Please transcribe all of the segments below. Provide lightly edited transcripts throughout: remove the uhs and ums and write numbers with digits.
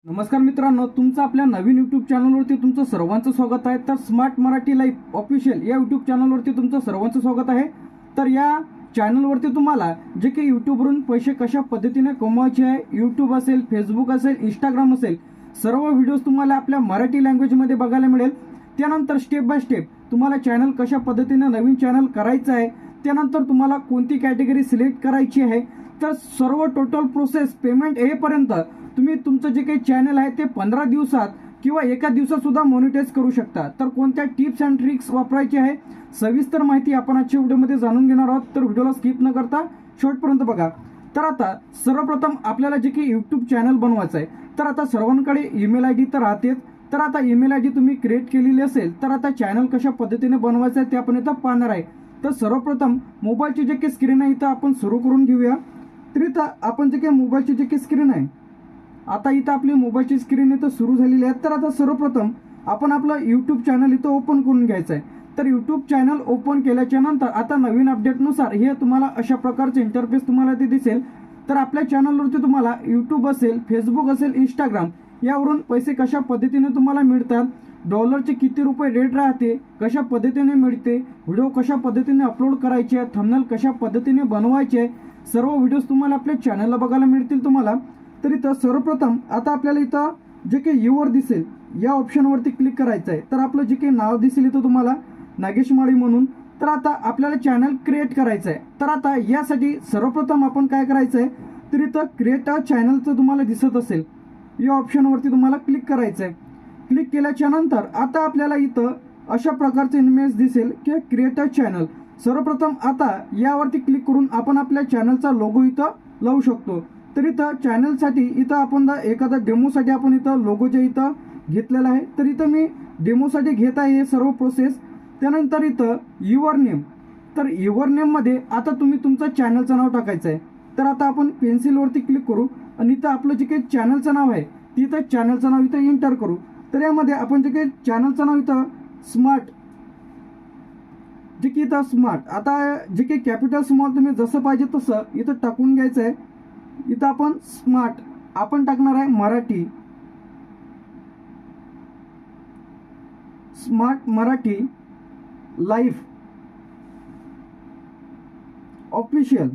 नमस्कार मित्रांनो, तुमचं आपल्या नवीन यूट्यूब चॅनलवरती तुमचं सर्वांचं स्वागत आहे। तर स्मार्ट मराठी लाईफ ऑफिशियल या यूट्यूब चॅनलवरती तुमचं सर्वांचं स्वागत आहे। तर या चॅनलवरती तुम्हाला जे की यूट्यूबवरून पैसे कशा पद्धतीने कमवायचे आहे, यूट्यूब असेल, फेसबुक असेल, इंस्टाग्राम असेल, सर्व व्हिडिओज तुम्हाला आपल्या मराठी लँग्वेजमध्ये बघायला मिळेल। त्यानंतर स्टेप बाय स्टेप तुम्हाला चॅनल कशा पद्धतीने नवीन चॅनल करायचं आहे, त्यानंतर तुम्हाला कोणती कॅटेगरी सिलेक्ट करायची आहे, तर सर्व टोटल प्रोसेस पेमेंट येईपर्यंत तुम्ही तुमचं जे काही चॅनल आहे ते 15 दिवसात किंवा एका दिवसात सुद्धा मॉनिटाईज करू शकता। तर कोणत्या टिप्स अँड ट्रिक्स वापरायचे आहे सविस्तर माहिती आपण आजच्या व्हिडिओमध्ये जाणून घेणार आहोत। तर व्हिडिओला स्किप न करता शेवटपर्यंत बघा। तर आता सर्वप्रथम आपल्याला जे की यूट्यूब चॅनल बनवायचं आहे, तर आता सर्वांकडे ईमेल आयडी तर राहतेच। तर आता ईमेल आयडी तुम्ही क्रिएट केलेली असेल तर आता चॅनल कशा पद्धतीने बनवायचं आहे ते आपण इथं पाहणार आहे। तर सर्वप्रथम मोबाईलची जे काही स्क्रीन आहे इथं आपण सुरू करून घेऊया। तर इथं आपण जे काही मोबाईलची जे काही स्क्रीन आहे, आता इथं आपली मोबाईलची स्क्रीन इथं सुरू झालेली आहे। तर आता सर्वप्रथम आपण आपलं यूट्यूब चॅनल इथं ओपन करून घ्यायचं आहे। तर यूट्यूब चॅनल ओपन केल्याच्या नंतर आता नवीन अपडेटनुसार हे तुम्हाला अशा प्रकारचे इंटरफेस तुम्हाला ते दिसेल। तर आपल्या चॅनलवरती तुम्हाला यूट्यूब असेल, फेसबुक असेल, इंस्टाग्राम यावरून पैसे कशा पद्धतीने तुम्हाला मिळतात, डॉलरचे किती रुपये रेट राहते, कशा पद्धतीने मिळते, व्हिडिओ कशा पद्धतीने अपलोड करायचे, थंबनेल कशा पद्धतीने बनवायचे, सर्व व्हिडिओज तुम्हाला आपल्या चॅनलला बघायला मिळतील तुम्हाला। तर इथं सर्वप्रथम आता आपल्याला इथं जे काही युवर दिसेल या ऑप्शनवरती क्लिक करायचं आहे। तर आपलं जे काही नाव दिसेल इथं तुम्हाला नागेश माळी म्हणून, तर आता आपल्याला चॅनल क्रिएट करायचं आहे। तर आता यासाठी सर्वप्रथम आपण काय करायचं आहे, तर इथं क्रिएट अ चॅनलचं तुम्हाला दिसत असेल या ऑप्शनवरती तुम्हाला क्लिक करायचं आहे। क्लिक केल्याच्या नंतर आता आपल्याला इथं अशा प्रकारचे इमेज दिसेल की क्रिएट अ चॅनल। सर्वप्रथम आता यावरती क्लिक करून आपण आपल्या चॅनलचा लोगो इथं लावू शकतो। तर इथं चॅनलसाठी इथं आपण एखादा डेमोसाठी आपण इथं लोगो जे इथं घेतलेला आहे, तर इथं मी डेमोसाठी घेत आहे हे सर्व प्रोसेस। त्यानंतर इथं युअर नेम, तर युअर नेममध्ये आता तुम्ही तुमचं चॅनलचं नाव टाकायचं आहे। तर आता आपण पेन्सिलवरती क्लिक करू आणि इथं आपलं जे काही चॅनलचं नाव आहे तिथं चॅनलचं नाव इथं एंटर करू। तर यामध्ये आपण जे काही चॅनलचं नाव इथं स्मार्ट, जे की इथं स्मार्ट, आता जे काही कॅपिटल स्मॉल तुम्ही जसं पाहिजे तसं इथं टाकून घ्यायचं आहे। इथं आपण स्मार्ट आपण टाकणार आहे Marathi, smart Marathi life official.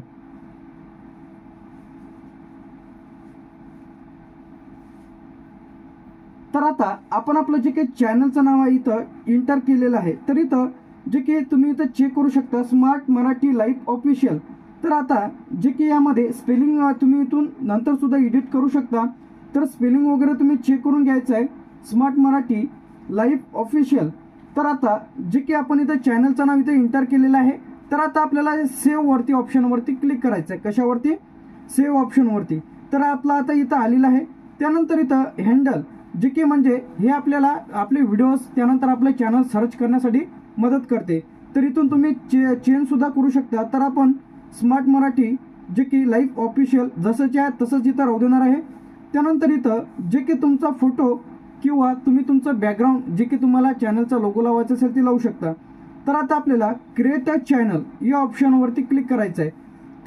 तर आता आपण आपलं जे काही चॅनलचं नाव आहे इथं एंटर केलेलं आहे। तर इथं जे की तुम्ही इथं चेक करू शकता स्मार्ट मराठी लाईफ ऑफिशियल। तर आता जे की यामध्ये स्पेलिंग तुम्ही इथून नंतर सुद्धा एडिट करू शकता। तर स्पेलिंग वगैरे तुम्ही चेक करून घ्यायचं आहे स्मार्ट मराठी लाईफ ऑफिशियल। तर आता जे की आपण इथं चॅनलचं नाव इथं एंटर केलेलं आहे, तर आता आपल्याला सेव्ह वरती ऑप्शनवरती क्लिक करायचं आहे। कशावरती? सेव्ह ऑप्शनवरती। तर आपला आता इथं आलेलं आहे। त्यानंतर इथं हँडल, जे की म्हणजे हे आपल्याला आपले व्हिडिओज त्यानंतर आपलं चॅनल सर्च करण्यासाठी मदत करते। तर इथून तुम्ही चेंज सुद्धा करू शकता। तर आपण स्मार्ट मराठी जे की लाईफ ऑफिशियल जसंच आहे तसंच इथं राहू देणार आहे। त्यानंतर इथं जे की तुमचा फोटो किंवा तुम्ही तुमचं बॅकग्राऊंड जे की तुम्हाला चॅनलचा लोगो लावायचा असेल ते लावू शकता। तर आता आपल्याला क्रिएट अ चॅनल या ऑप्शनवरती क्लिक करायचं आहे।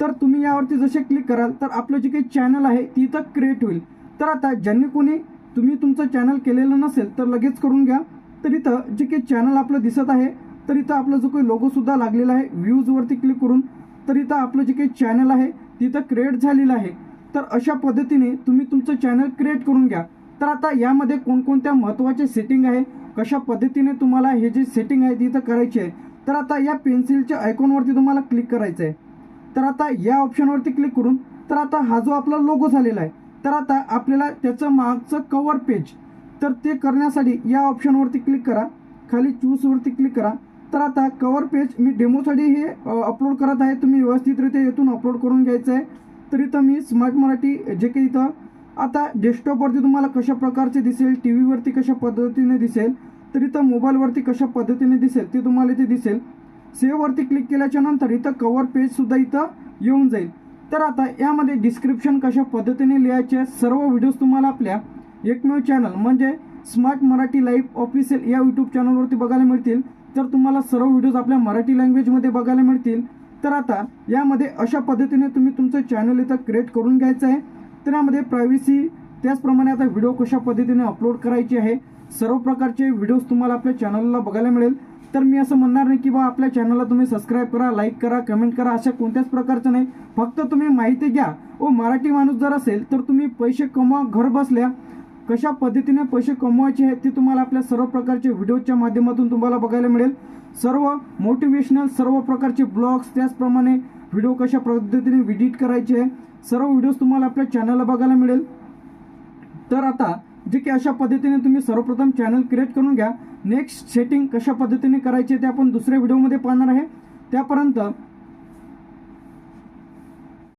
तर तुम्ही यावरती जसे क्लिक कराल तर आपलं जे काही चॅनल आहे ती इथं क्रिएट होईल। तर आता ज्यांनी कोणी तुम्ही तुमचं चॅनल केलेलं नसेल तर लगेच करून घ्या। तर इथं जे काही चॅनल आपलं दिसत आहे, तर इथं आपला जो काही लोगो सुद्धा लागलेला आहे व्ह्यूजवरती क्लिक करून, तर इथं आपलं जे काही चॅनल आहे तिथं क्रिएट झालेलं आहे। तर अशा पद्धतीने तुम्ही तुमचं चॅनल क्रिएट करून घ्या। तर आता यामध्ये कोणकोणत्या महत्त्वाचे सेटिंग आहे, कशा पद्धतीने तुम्हाला हे जे सेटिंग आहे तिथं करायची आहे, तर आता या पेन्सिलच्या आयकॉनवरती तुम्हाला क्लिक करायचं आहे। तर आता या ऑप्शनवरती क्लिक करून तर आता हा जो आपला लोगो झालेला आहे, तर आता आपल्याला त्याचं मागचं कव्हर पेज, तर ते करण्यासाठी या ऑप्शनवरती क्लिक करा, खाली चूजवरती क्लिक करा। तर आता कव्हर पेज मी डेमोसाठी हे अपलोड करत आहे, तुम्ही व्यवस्थितरित्या येथून अपलोड करून घ्यायचं आहे। तर इथं मी स्मार्ट मराठी जे काही इथं आता डेस्कटॉपवरती तुम्हाला कशा प्रकारचे दिसेल, टी व्हीवरती कशा पद्धतीने दिसेल, तर इथं मोबाईलवरती कशा पद्धतीने दिसेल ते तुम्हाला इथे दिसेल। सेव्हवरती क्लिक केल्याच्या नंतर इथं कव्हर पेजसुद्धा इथं येऊन जाईल। तर आता यामध्ये डिस्क्रिप्शन कशा पद्धतीने लिहायचे सर्व व्हिडिओज तुम्हाला आपल्या एकमेव चॅनल म्हणजे स्मार्ट मराठी लाईफ ऑफिशियल या यूट्यूब चॅनलवरती बघायला मिळतील। तर तुम्हाला सर्व व्हिडिओज आपल्या मराठी लँग्वेजमध्ये बघायला मिळतील। तर आता यामध्ये अशा पद्धतीने तुम्ही तुमचं चॅनल इथं क्रिएट करून घ्यायचं आहे। तर यामध्ये प्रायव्हसी त्याचप्रमाणे आता व्हिडिओ कशा पद्धतीने अपलोड करायचे आहे, सर्व प्रकारचे व्हिडिओज तुम्हाला आपल्या चॅनलला बघायला मिळेल. तर मी असं म्हणणार नाही की बा आपल्या चॅनलला तुम्ही सबस्क्राईब करा, लाईक करा, कमेंट करा, अशा कोणत्याच प्रकारचं नाही. फक्त तुम्ही माहिती घ्या. मराठी माणूस जर असेल तर तुम्ही पैसे कमवा घर बसल्या. कशा पद्धतीने पैसे कमवायचे आहेत ते तुम्हाला आपल्या सर्व प्रकारचे व्हिडिओच्या माध्यमातून तुम्हाला बघायला मिळेल. सर्व मोटिवेशनल, सर्व प्रकारचे ब्लॉग्स, त्याचप्रमाणे व्हिडिओ कशा पद्धतीने एडिट करायचे आहे, सर्व व्हिडिओज तुम्हाला आपल्या चॅनलला बघायला मिळेल. तर आता जे की अशा पद्धतीने तुम्ही सर्वप्रथम चॅनल क्रिएट करून घ्या. नेक्स्ट सेटिंग कशा पद्धतीने करायचे ते आपण दुसऱ्या व्हिडिओमध्ये पाहणार आहे. त्यापर्यंत